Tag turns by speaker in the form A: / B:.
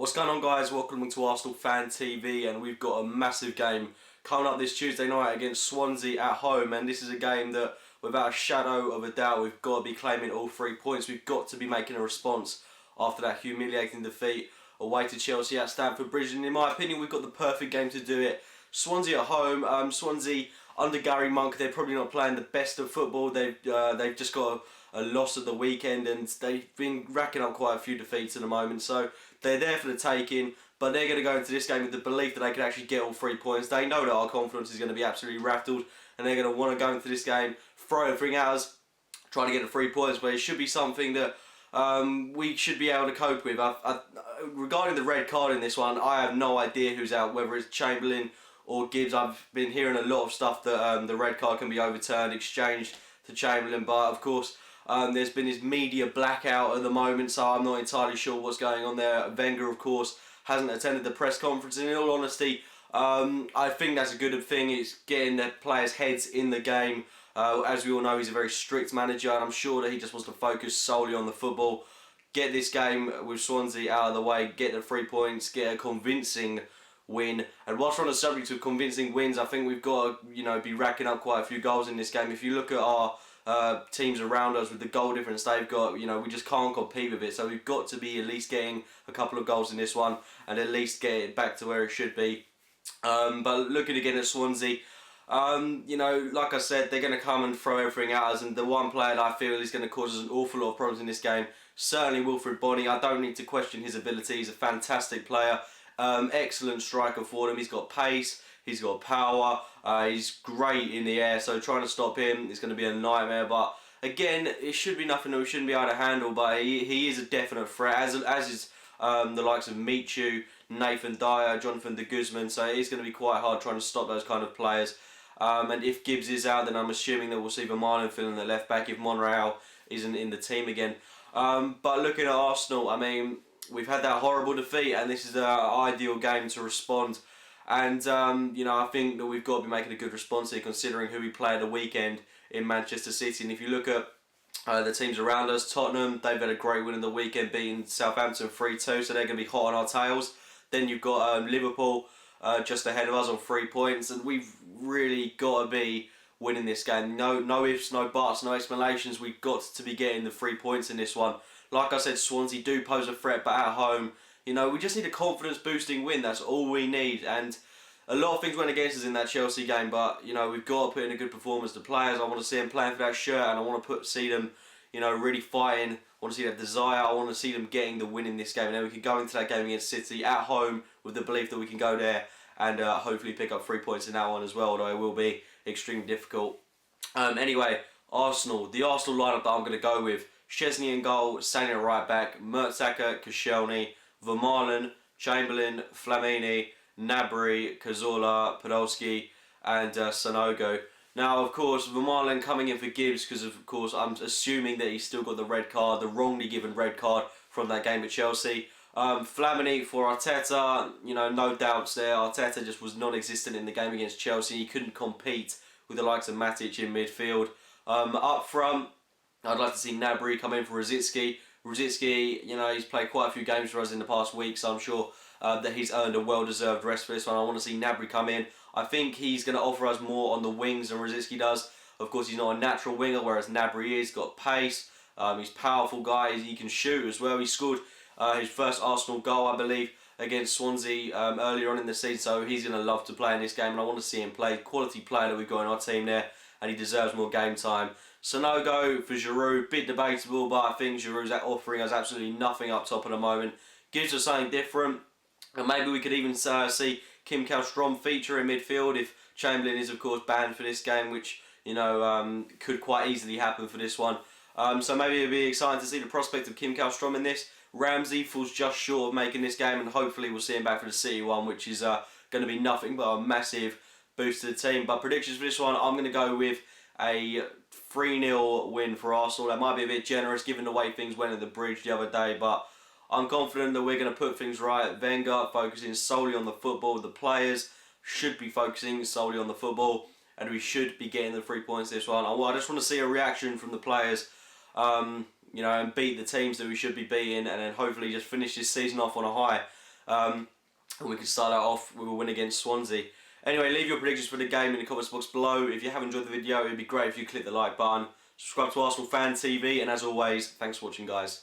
A: What's going on, guys? Welcome to Arsenal Fan TV, and we've got a massive game coming up this Tuesday night against Swansea at home, and this is a game that without a shadow of a doubt we've got to be claiming all 3 points. We've got to be making a response after that humiliating defeat away to Chelsea at Stamford Bridge, and in my opinion we've got the perfect game to do it. Swansea at home. Swansea under Gary Monk, they're probably not playing the best of football. They've just got a loss at the weekend, and they've been racking up quite a few defeats at the moment, so they're there for the taking. But they're going to go into this game with the belief that they can actually get all 3 points. They know that our confidence is going to be absolutely rattled, and they're going to want to go into this game, throw everything at us, try to get the 3 points. But it should be something that we should be able to cope with. Regarding the red card in this one, I have no idea who's out, whether it's Chamberlain or Gibbs. I've been hearing a lot of stuff that the red card can be overturned, exchanged to Chamberlain, but of course there's been this media blackout at the moment, so I'm not entirely sure what's going on there. Wenger, of course, hasn't attended the press conference, and in all honesty, I think that's a good thing. It's getting the players' heads in the game. As we all know, he's a very strict manager, and I'm sure that he just wants to focus solely on the football. Get this game with Swansea out of the way, get the 3 points, get a convincing win. And whilst we're on the subject of convincing wins, I think we've got to be racking up quite a few goals in this game. If you look at our teams around us with the goal difference they've got, we just can't compete with it. So we've got to be at least getting a couple of goals in this one and at least get it back to where it should be. But looking again at Swansea, like I said, they're going to come and throw everything at us, and the one player that I feel is going to cause us an awful lot of problems in this game, certainly Wilfried Bony. I don't need to question his ability. He's a fantastic player, excellent striker for them. He's got pace, he's got power, he's great in the air, so trying to stop him is going to be a nightmare. But again, it should be nothing that we shouldn't be able to handle, but he is a definite threat, as is the likes of Michu, Nathan Dyer, Jonathan de Guzman, so it is going to be quite hard trying to stop those kind of players. And if Gibbs is out, then I'm assuming that we'll see Vermaelen filling the left back if Monreal isn't in the team again. But looking at Arsenal, I mean, we've had that horrible defeat, and this is the ideal game to respond. And I think that we've got to be making a good response here, considering who we play at the weekend in Manchester City. And if you look at the teams around us, Tottenham, they've had a great win in the weekend, beating Southampton 3-2, so they're going to be hot on our tails. Then you've got Liverpool just ahead of us on 3 points, and we've really got to be winning this game. No ifs, no buts, no explanations. We've got to be getting the 3 points in this one. Like I said, Swansea do pose a threat, but at home, we just need a confidence-boosting win. That's all we need. And a lot of things went against us in that Chelsea game, but we've got to put in a good performance. The players, I want to see them playing for that shirt, and I want to see them, really fighting. I want to see that desire. I want to see them getting the win in this game, and then we can go into that game against City at home with the belief that we can go there and hopefully pick up 3 points in that one as well, although it will be extremely difficult. Anyway, Arsenal. The Arsenal lineup that I'm going to go with: Szczesny in goal, Sané at right back, Mertesacker, Koscielny, Vermaelen, Chamberlain, Flamini, Gnabry, Cazorla, Podolski, and Sanogo. Now, of course, Vermaelen coming in for Gibbs because, of course, I'm assuming that he's still got the red card, the wrongly given red card from that game at Chelsea. Flamini for Arteta, no doubts there. Arteta just was non-existent in the game against Chelsea. He couldn't compete with the likes of Matic in midfield. Up front, I'd like to see Gnabry come in for Rosicky. Rosicky, he's played quite a few games for us in the past week, so I'm sure that he's earned a well-deserved rest for this one. I want to see Gnabry come in. I think he's going to offer us more on the wings than Rosicky does. Of course, he's not a natural winger, whereas Gnabry is. He's got pace, he's a powerful guy, he can shoot as well. He scored his first Arsenal goal, I believe, against Swansea earlier on in the season, so he's going to love to play in this game, and I want to see him play. Quality player that we've got in our team there, and he deserves more game time. Sanogo for Giroud, bit debatable, but I think Giroud's offering us absolutely nothing up top at the moment. Gives us something different, and maybe we could even see Kim Kallstrom feature in midfield if Chamberlain is, of course, banned for this game, which could quite easily happen for this one. So maybe it'd be exciting to see the prospect of Kim Kallstrom in this. Ramsey falls just short of making this game, and hopefully we'll see him back for the City one, which is going to be nothing but a massive boost to the team. But predictions for this one, I'm going to go with a 3-0 win for Arsenal. That might be a bit generous given the way things went at the Bridge the other day, but I'm confident that we're going to put things right. Wenger focusing solely on the football. The players should be focusing solely on the football, and we should be getting the 3 points this one. I just want to see a reaction from the players, and beat the teams that we should be beating, and then hopefully just finish this season off on a high. and we can start that off with a win against Swansea. Anyway, leave your predictions for the game in the comments box below. If you have enjoyed the video, it would be great if you click the like button. Subscribe to Arsenal Fan TV, and as always, thanks for watching, guys.